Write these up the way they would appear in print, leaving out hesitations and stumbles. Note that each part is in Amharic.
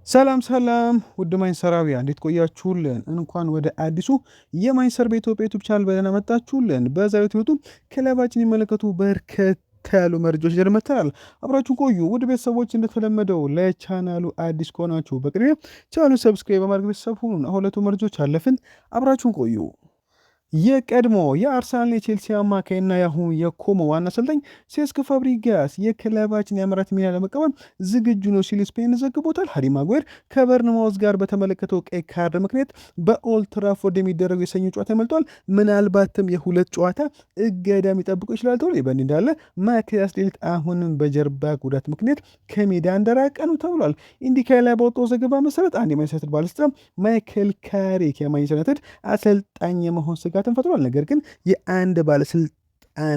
ሰላም ውድ ማይንሰራውያን እንዴት ቆያችሁልን? እንኳን ወደ አዲሱ የማይንሰር በኢትዮጵያ ዩቲዩብ ቻናል በደህና መጣችሁልን። በዛሬው ዩቲዩብ ክለባችን የሚመለከቱ በርከት ያሉ መረጃዎች ይዘን መጥተናል። አብራችሁን ቆዩ። ውድ ቤተሰቦች እንደተለመደው ለቻናሉ አዲስ ከሆናችሁ በቅድሚያ ቻናሉን ሰብስክራይብ በማድረግ ቤተሰብ ሁኑን። አሁን ሁለቱ መረጃዎች አለፍን። አብራችሁን ቆዩ። የቀድሞ የአርሰናል የቼልሲ አማካይና ያሁኑ የኮሞ ዋና አሰልጣኝ ሴስክ ፋብሪጋስ የክለባችን የአመራት ሚና ለመቀበል ዝግጁ ነው ሲል ስፔን ዘግቦታል። ሃሪ ማጓየር ከበርንማውዝ ጋር በተመለከተው ቀይ ካርድ ምክንያት በኦልድ ትራፎርድ የሚደረገው የሰኞ ጨዋታ መልጧል። ምናልባትም የሁለት ጨዋታ እገዳ የሚጠብቁ ይችላል ተብሎ በእንዲህ እንዳለ ማቲያስ ዴሊት አሁንም በጀርባ ጉዳት ምክንያት ከሜዳ እንደራቀ ነው ተብሏል። ኢንዲካ ላይ በወጣው ዘገባ መሰረት አንድ የማንቸስተር ዩናይትድ ባለስልጣን ማይክል ካሪክ የማንቸስተር ዩናይትድ አሰልጣኝ የመሆን ስጋትን ፈጥሯል። ነገር ግን የአንድ ባለስልጣን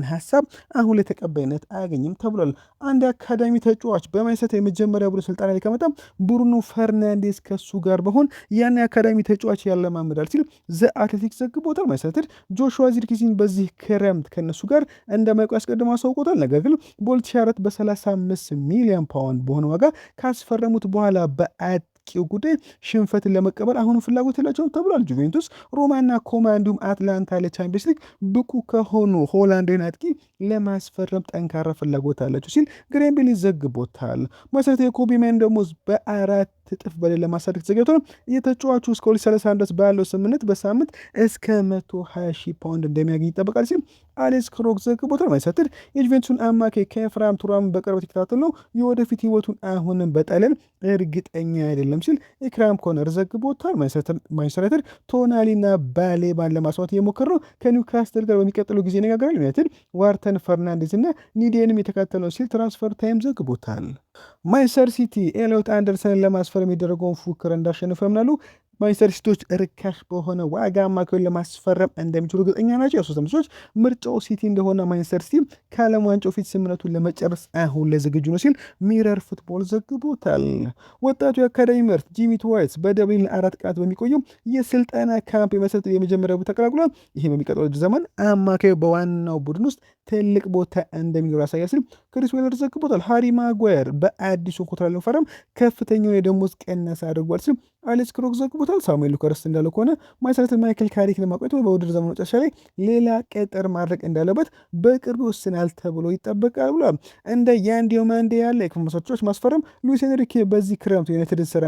ሀሳብ አሁን ላይ ተቀባይነት አያገኝም ተብሏል። አንድ አካዳሚ ተጫዋች በማንቸስተር የመጀመሪያ ቡድን ስልጠና ላይ ከመጣ ብሩኖ ፈርናንዴስ ከሱ ጋር በሆን ያን አካዳሚ ተጫዋች ያለማመዳል ሲል ዘ አትሌቲክስ ዘግቦታል። ማንቸስተር ጆሹዋ ዚርክዚን በዚህ ክረምት ከነሱ ጋር እንደማይቆይ አስቀድሞ አሳውቆታል። ነገር ግን በ2004 በ35 ሚሊዮን ፓውንድ በሆነ ዋጋ ካስፈረሙት በኋላ በአጥቂው ጉዳይ ሽንፈትን ለመቀበል አሁንም ፍላጎት የላቸውም ተብሏል። ጁቬንቱስ፣ ሮማና ኮማ እንዲሁም አትላንታ ለቻምፒየንስ ሊግ ብቁ ከሆኑ ሆላንዳዊን አጥቂ ለማስፈረም ጠንካራ ፍላጎት አላቸው ሲል ግሬምቤል ዘግቦታል። መሰረታዊ የኮቢ ማይን ደሞዝ በ4 እጥፍ በላይ ለማሳደግ ተዘጋጅቶ ነው። የተጫዋቹ እስከ 2030 ድረስ ባለው ስምምነት በሳምንት እስከ 120,000 ፓውንድ እንደሚያገኝ ይጠበቃል ሲል አሌክስ ክሮክ ዘግቦታል። ማንቸስተር የጁቬንቱስን አማካይ ከኤፍራም ቱራምን በቅርበት የተከታተል ነው። የወደፊት ህይወቱን አሁንም በጣሊያን እርግጠኛ አይደለም ሲል ኢክራም ኮነር ዘግቦታል። ማንቸስተር ዩናይትድ ቶናሊና ባሌባን ለማስማት እየሞከረ ነው። ከኒውካስትል ጋር በሚቀጥለው ጊዜ ይነጋገራል። ዩናይትድ ዋርተን ፈርናንዴዝ እና ኒዲየንም የተካተለ ነው ሲል ትራንስፈር ታይም ዘግቦታል። ማንቸስተር ሲቲ ኤሊዮት አንደርሰንን ለማስፈር የሚደረገውን ፉክክር እንዳሸንፉ ያምናሉ። ማንቸስተር ሲቲዎች ርካሽ በሆነ ዋጋ አማካዩን ለማስፈረም እንደሚችሉ እርግጠኛ ናቸው። የሶስት ምንጮች ምርጫው ሲቲ እንደሆነ ማንቸስተር ሲቲ ከዓለም ዋንጫው ፊት ስምምነቱን ለመጨረስ አሁን ላይ ዝግጁ ነው ሲል ሚረር ፉትቦል ዘግቦታል። ወጣቱ የአካዳሚ ምርት ጂሚ ዋይት በደብሊን ለ4 ቀናት በሚቆየው የስልጠና ካምፕ የመሰረት የመጀመሪያ ቦታ ተቀላቅሏል። ይህ በሚቀጥለው ዘመን አማካዩ በዋናው ቡድን ውስጥ ትልቅ ቦታ እንደሚኖር ያሳያል ሲል ክሪስ ዌለር ዘግቦታል። ሃሪ ማጓየር በአዲሱ ኮንትራት ለመፈረም ከፍተኛውን የደሞዝ ቀነሳ አድርጓል ሲል አሌክስ ክሮክ ዘግቦታል። ሳሙኤል ሉካስ እንዳለው ከሆነ ማንቸስተር ማይክል ካሪክ ለማቆየት በውድድር ዘመኑ መጨረሻ ላይ ሌላ ቅጥር ማድረግ እንዳለበት በቅርቡ ይወስናል ተብሎ ይጠበቃል ብሏል። እንደ ያንዲዮ ማንዴ ያለ የክፍል መስራቾች ማስፈረም ሉዊስ ኤንሪኬ በዚህ ክረምት ዩናይትድን ስራ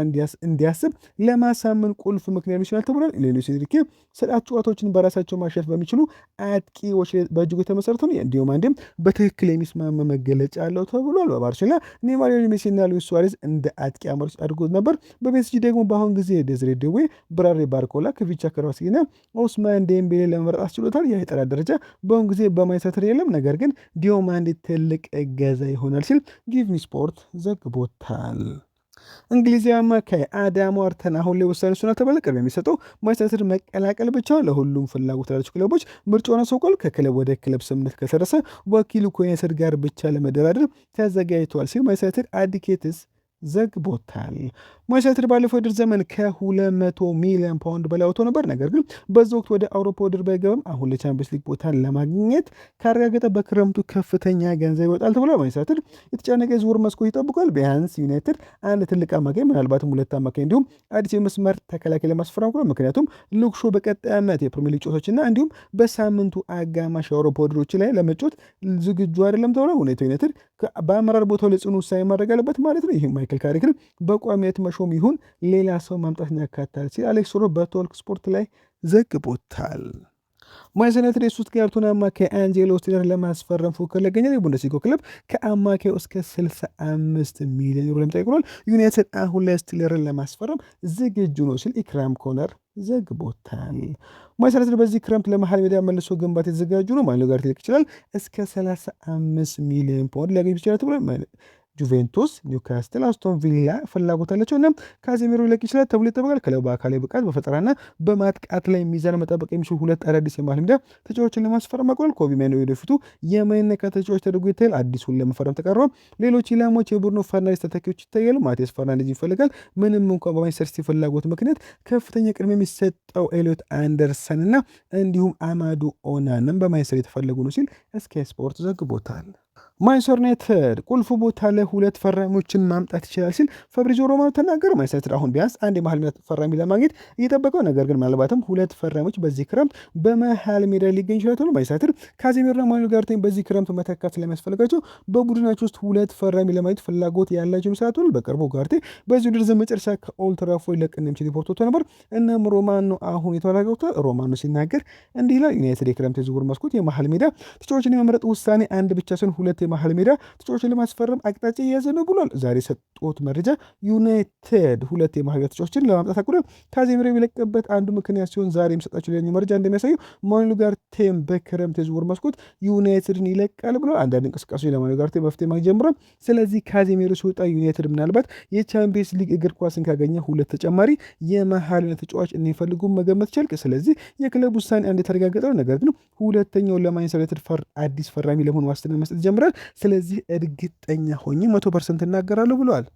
እንዲያስብ ለማሳመን ቁልፍ ምክንያት ይችላል ተብሏል። ሉዊስ ኤንሪኬ ስርዓት ጨዋታዎችን በራሳቸው ማሸነፍ በሚችሉ አጥቂዎች በእጅጉ የተመሰረተ ነው። ያንዲዮ ማንዴም በትክክል የሚስማማ መገለጫ አለው ተብሏል። በባርሴሎና ኔይማር፣ ሜሲና ሉዊስ ሱዋሬዝ እንደ አጥቂ አማራጭ አድርጎት ነበር። በፒኤስጂ ደግሞ በአሁን ጊዜ ዴዝሬ ዴዌ፣ ብራድሊ ባርኮላ፣ ክቪቻ ክቫራትስኬሊያና ኦስማን ዴምቤሌ ለመምረጥ አስችሎታል። ይህ የጥራት ደረጃ በአሁን ጊዜ በማንቸስተር የለም፣ ነገር ግን ዲዮማንዴ ትልቅ እገዛ ይሆናል ሲል ጊቭ ሚ ስፖርት ዘግቦታል። እንግሊዛዊ አማካይ አዳም ዋርተን አሁን ላይ ወሳኝ እሱና ተባለ ቅድሚያ የሚሰጠው ማንቸስተር መቀላቀል ብቻ ለሁሉም ፍላጎት ያላቸው ክለቦች ምርጫውን አሳውቋል። ከክለብ ወደ ክለብ ስምምነት ከደረሰ ወኪሉ ከዩናይትድ ጋር ብቻ ለመደራደር ተዘጋጅተዋል ሲል ማንቸስተር አዲኬትስ ዘግቦታል። ማንቸስተር ባለፈው ውድድር ዘመን ከ200 ሚሊዮን ፓውንድ በላይ አውጥቶ ነበር። ነገር ግን በዛ ወቅት ወደ አውሮፓ ውድድር ባይገባም አሁን ለቻምፒየንስ ሊግ ቦታን ለማግኘት ካረጋገጠ በክረምቱ ከፍተኛ ገንዘብ ይወጣል ተብሏል። ማንቸስተር የተጨናነቀ የዝውውር መስኮት ይጠብቋል። ቢያንስ ዩናይትድ አንድ ትልቅ አማካኝ፣ ምናልባትም ሁለት አማካኝ እንዲሁም አዲስ የመስመር ተከላካይ ለማስፈረም ብሏል። ምክንያቱም ሉክ ሾው በቀጣይ ዓመት የፕሪሚየር ሊግ ጨዋታዎችና እንዲሁም በሳምንቱ አጋማሽ የአውሮፓ ውድድሮች ላይ ለመጫወት ዝግጁ አይደለም ተብሏል። ሁኔታው ዩናይትድ በአመራር ቦታው ላይ ጽኑ ውሳኔ ማድረግ አለበት ማለት ነው። ይህ ማይክል ካሪክን በቋሚነት መሾም ይሁን ሌላ ሰው ማምጣትን ያካታል ሲል አሌክስ ሮ በቶልክ ስፖርት ላይ ዘግቦታል። ማንቸስተር ዩናይትድ የስቱትጋርቱን አማካይ አንጄሎ ስቲለር ለማስፈረም ፉክክር ላይ ይገኛል። የቡንደስሊጋው ክለብ ከአማካዩ እስከ 65 ሚሊዮን ዩሮ ለሚጠይቁናል። ዩናይትድ አሁን ላይ ስቲለርን ለማስፈረም ዝግጁ ነው ሲል ኢክራም ኮነር ዘግቦታል። ማንቸስተር ዩናይትድ በዚህ ክረምት ለመሃል ሜዳ መልሶ ግንባታ የተዘጋጁ ነው። ማንሎ ጋር ሊለቅ ይችላል። እስከ 35 ሚሊዮን ፓውንድ ሊያገኙ ይችላል ተብሏል። ጁቬንቱስ፣ ኒውካስትል፣ አስቶን ቪላ ፍላጎት አላቸው። እናም ካዜሚሮ ሊለቅ ይችላል ተብሎ ይጠበቃል። ክለቡ በአካላዊ ብቃት በፈጠራና በማጥቃት ላይ ሚዛን መጠበቅ የሚችሉ ሁለት አዳዲስ የመሃል ሜዳ ተጫዋቾችን ለማስፈረም አቅሏል። ኮቢ ማይኖ ወደፊቱ የማይነካ ተጫዋች ተደርጎ ይታያል። አዲሱን ለመፈረም ተቃርቧል። ሌሎች ኢላማዎች የቡድኑ ፈርናንዴዝ ተተኪዎች ይታያሉ። ማቲያስ ፈርናንዴዝ ይፈልጋል። ምንም እንኳን በማንቸስተር ሲቲ ፍላጎት ምክንያት ከፍተኛ ቅድሚያ የሚሰጠው ኤሊዮት አንደርሰን እና እንዲሁም አማዱ ኦናንም በማንቸስተር የተፈለጉ ነው ሲል ስካይ ስፖርት ዘግቦታል። ማንቸስተር ዩናይትድ ቁልፍ ቦታ ላይ ሁለት ፈራሚዎችን ማምጣት ይችላል ሲል ፋብሪዚዮ ሮማኖ ተናገሩ። ማንቸስተር ዩናይትድ አሁን ቢያንስ አንድ የመሃል ሜዳ ፈራሚ ለማግኘት እየጠበቀው፣ ነገር ግን ምናልባትም ሁለት ፈራሚዎች በዚህ ክረምት በመሃል ሜዳ ሊገኝ ይችላል ተብሎ ማንቸስተር ዩናይትድ ካዜሚሮና ማኑኤል ኡጋርቴን በዚህ ክረምት መተካት ስለሚያስፈልጋቸው በቡድናቸው ውስጥ ሁለት ፈራሚ ለማግኘት ፍላጎት ያላቸው ይመስላል ተብሎ በቅርቡ ኡጋርቴ በዚህ ውድድር ዘመን መጨረሻ ከኦልድ ትራፎርድ ሊለቅ እንደሚችል ሪፖርት ወጥቶ ነበር። እናም ሮማኖ አሁን የተወላገውታል። ሮማኖ ሲናገር እንዲህ ይላል። ዩናይትድ የክረምት የዝውውር መስኮት የመሃል ሜዳ ተጫዋቾችን የመምረጥ ውሳኔ አንድ ብቻ ሲሆን ሁለት የመሃል ሜዳ ተጫዋቾችን ለማስፈረም አቅጣጫ እየያዘ ነው ብሏል። ዛሬ የሰጡት መረጃ ዩናይትድ ሁለት የመሃል ሜዳ ተጫዋቾችን ለማምጣት አቅዶ ካዜሚሮ የሚለቅበት አንዱ ምክንያት ሲሆን ዛሬ የሚሰጣቸው ሌላኛው መረጃ እንደሚያሳየው ማኑኤል ኡጋርቴም በክረምት የዝውውር መስኮት ዩናይትድን ይለቃል ብሏል። አንዳንድ እንቅስቃሴዎች ለማኑኤል ኡጋርቴ መፍትሄ ማግኘት ጀምሯል። ስለዚህ ካዜሚሮ ሲወጣ ዩናይትድ ምናልባት የቻምፒየንስ ሊግ እግር ኳስን ካገኘ ሁለት ተጨማሪ የመሃል ሜዳ ተጫዋች እንደሚፈልጉ መገመት ቻልክ። ስለዚህ የክለብ ውሳኔ አንድ የተረጋገጠ ነው። ነገር ግን ሁለተኛው ለማንቸስተር ዩናይትድ አዲስ ፈራሚ ለመሆን ዋስትና መስጠት ጀምራል። ስለዚህ እርግጠኛ ሆኜ 100% እናገራለሁ ብለዋል።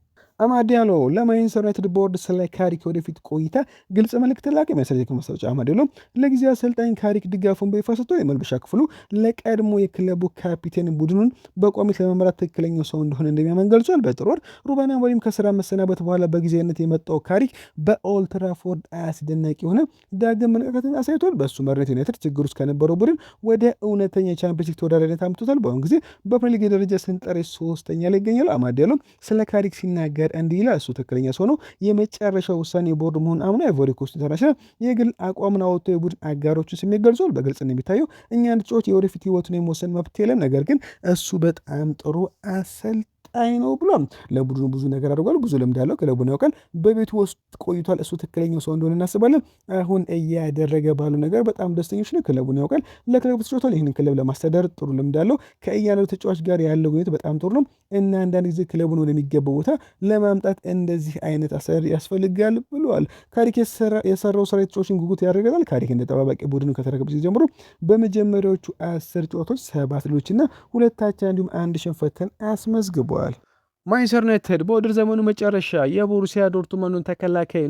አማድ ዲያሎ ለማንቸስተር ዩናይትድ ቦርድ ስለ ካሪክ ወደፊት ቆይታ ግልጽ መልእክት ላከ። የሚያሳየው ማስታወቂያ አማድ ዲያሎ ለጊዜው አሰልጣኝ ካሪክ ድጋፉን በይፋ ሰጥቶ የመልበሻ ክፍሉ ለቀድሞ የክለቡ ካፒቴን ቡድኑን በቋሚነት ለመምራት ትክክለኛው ሰው እንደሆነ እንደሚያምን ገልጿል። በጥር ወር ሩበን አሞሪም ከስራ መሰናበት በኋላ በጊዜያዊነት የመጣው ካሪክ በኦልድ ትራፎርድ አስደናቂ የሆነ ዳግም መነቃቃትን አሳይቷል። በእሱ መሪነት ዩናይትድ ችግር ውስጥ ከነበረው ቡድን ወደ እውነተኛ የቻምፒየንስ ሊግ ተወዳዳሪነት አምጥቶታል። በአሁኑ ጊዜ በፕሪሚየር ሊግ የደረጃ ሰንጠረዥ 3ኛ ላይ ይገኛል። አማድ ዲያሎ ስለ ካሪክ ሲናገር እንዲህ ይላል። እሱ ትክክለኛ ሰው ነው። የመጨረሻው ውሳኔ የቦርድ መሆን አምኖ አይቮሪ ኮስት ኢንተርናሽናል የግል አቋምን አወጥቶ የቡድን አጋሮችን ስሜት ገልጿል። በግልጽ እንደሚታየው እኛ አንድ ተጫዋች የወደፊት ህይወቱን የመወሰን መብት የለም፣ ነገር ግን እሱ በጣም ጥሩ አሰልጣኝ ነው ብሏል። ለቡድኑ ብዙ ነገር አድርጓል። ብዙ ልምድ አለው። ክለቡን ያውቃል። በቤቱ ውስጥ ቆይቷል። እሱ ትክክለኛው ሰው እንደሆነ እናስባለን። አሁን እያደረገ ባለው ነገር በጣም ደስተኞች ነው። ክለቡን ያውቃል። ለክለቡ ተጫውቷል። ይህንን ክለብ ለማስተዳደር ጥሩ ልምድ አለው። ከእያንዳንዱ ተጫዋች ጋር ያለው ግንኙነት በጣም ጥሩ ነው እና አንዳንድ ጊዜ ክለቡን ወደሚገባው ቦታ ለማምጣት እንደዚህ አይነት አሰራር ያስፈልጋል ብለዋል። ካሪክ የሰራው ስራ ተጫዋቾችን ጉጉት ያደርጋል። ካሪክ እንደ ጠባባቂ ቡድኑ ከተረከበ ጊዜ ጀምሮ በመጀመሪያዎቹ 10 ጨዋታዎች 7 ድሎችና 2 አቻ እንዲሁም 1 ሽንፈትን አስመዝግቧል። ማንቸስተር ዩናይትድ በውድድር ዘመኑ መጨረሻ የቦሩሲያ ዶርትመንዱን ተከላካይ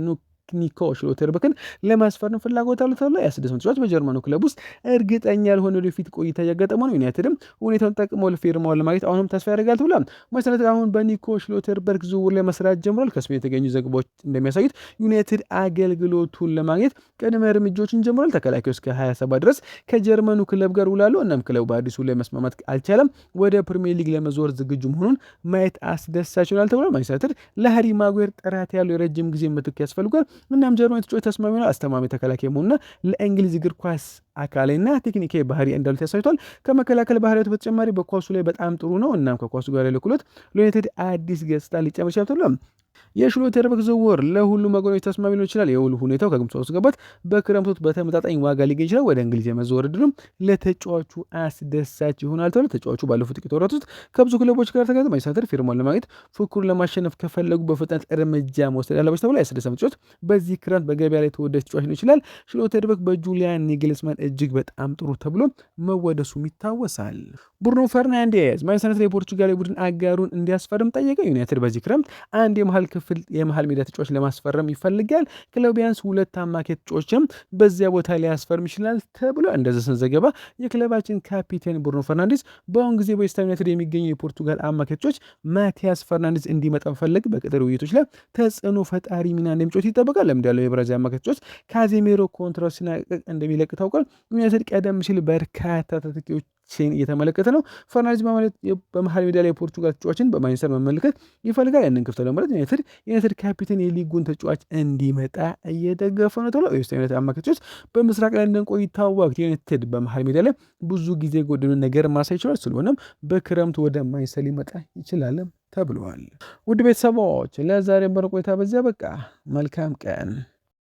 ኒኮ ሽሎተርበክን ለማስፈረም ፍላጎት አለው ተብሎ ያስደስም ተጫዋች በጀርመኑ ክለብ ውስጥ እርግጠኛ ያልሆነ ወደፊት ቆይታ እያጋጠመው ነው። ዩናይትድም ሁኔታውን ጠቅሞ ፊርማውን ለማግኘት አሁንም ተስፋ ያደርጋል ተብሏል። ማንቸስተር አሁን በኒኮ ሽሎተርበርግ ዝውውር ላይ መስራት ጀምሯል። ከስፔን የተገኙ ዘገባዎች እንደሚያሳዩት ዩናይትድ አገልግሎቱን ለማግኘት ቅድመ እርምጃዎችን ጀምሯል። ተከላካዩ እስከ 27 ድረስ ከጀርመኑ ክለብ ጋር ውላሉ። እናም ክለቡ በአዲሱ ላይ መስማማት አልቻለም። ወደ ፕሪሚየር ሊግ ለመዞር ዝግጁ መሆኑን ማየት አስደሳች ይሆናል ተብሏል። ማንቸስተር ለሃሪ ማጉዌር ጥራት ያለው የረጅም ጊዜ ምትክ ያስፈልጓል። እናም ጀርመን ተጫዋች ተስማሚ ነው። አስተማማኝ ተከላካይ መሆንና ለእንግሊዝ እግር ኳስ አካላዊና ቴክኒካዊ ባህሪ እንዳሉት ያሳይቷል። ከመከላከል ባህሪያቱ በተጨማሪ በኳሱ ላይ በጣም ጥሩ ነው። እናም ከኳሱ ጋር ያለው ክህሎት ለዩናይትድ አዲስ ገጽታ ሊጨምር ይችላል ተብሏል። የሽሎተርበርግ ዝውውር ለሁሉም ወገኖች ተስማሚ ሊሆን ይችላል። የውል ሁኔታው ከግምት ውስጥ ገባት በክረምቱ በተመጣጣኝ ዋጋ ሊገኝ ይችላል። ወደ እንግሊዝ የመዘወር ዕድሉም ለተጫዋቹ አስደሳች ይሆናል ተብሎ ተጫዋቹ ባለፉት ጥቂት ወራት ውስጥ ከብዙ ክለቦች ጋር ተገናኝቶ ማንቸስተር ፊርማውን ለማግኘት ፉክክሩን ለማሸነፍ ከፈለጉ በፍጥነት እርምጃ መውሰድ ያለባቸው ተብሎ ያስደሰም ተጫዋች በዚህ ክረምት በገበያ ላይ ተወዳጅ ተጫዋች ሊሆን ይችላል። ሽሎተርበርግ በጁሊያን ኒግልስማን እጅግ በጣም ጥሩ ተብሎ መወደሱም ይታወሳል። ብሩኖ ፈርናንዴዝ ማንቸስተር ዩናይትድ የፖርቹጋል ቡድን አጋሩን እንዲያስፈርም ጠየቀ። ዩናይትድ በዚህ ክረምት አንድ የመሃል ሜዳ ተጫዋች ለማስፈረም ይፈልጋል። ክለቡ ቢያንስ 2 አማካይ ተጫዋችም በዚያ ቦታ ሊያስፈርም ይችላል ተብሎ እንደዚህ ስንዘገባ የክለባችን ካፒቴን ብሩኖ ፈርናንዴዝ በአሁን ጊዜ በዌስት ሃም ዩናይትድ የሚገኘው የፖርቱጋል አማካይ ተጫዋች ማቲያስ ፈርናንዴዝ እንዲመጣ መፈለግ በቅጥር ውይይቶች ላይ ተጽዕኖ ፈጣሪ ሚና እንደሚጫወት ይጠበቃል። ለምድ ያለው የብራዚል አማካይ ተጫዋች ካዜሜሮ ኮንትራት ሲናቀቅ እንደሚለቅ ታውቋል። ዩናይትድ ቀደም ሲል በርካታ ተተኪዎች እየተመለከተ ነው። ፈርናንዴዝ በመሃል ሜዳ ላይ የፖርቱጋል ተጫዋችን በማንቸስተር መመልከት ይፈልጋል። ያንን ክፍተት ለማለት ዩናይትድ ካፒቴን የሊጉን ተጫዋች እንዲመጣ እየደገፈ ነው ተብሎ ዌስት ሃም ዩናይትድ አማካዮች በምስራቅ ለንደን ቆይታው ወቅት ዩናይትድ በመሃል ሜዳ ላይ ብዙ ጊዜ ጎደሉ ነገር ማሳይ ይችላል። ስለሆነም በክረምቱ ወደ ማንቸስተር ሊመጣ ይችላል ተብለዋል። ውድ ቤተሰቦች ለዛሬ በረ ቆይታ በዚያ በቃ መልካም ቀን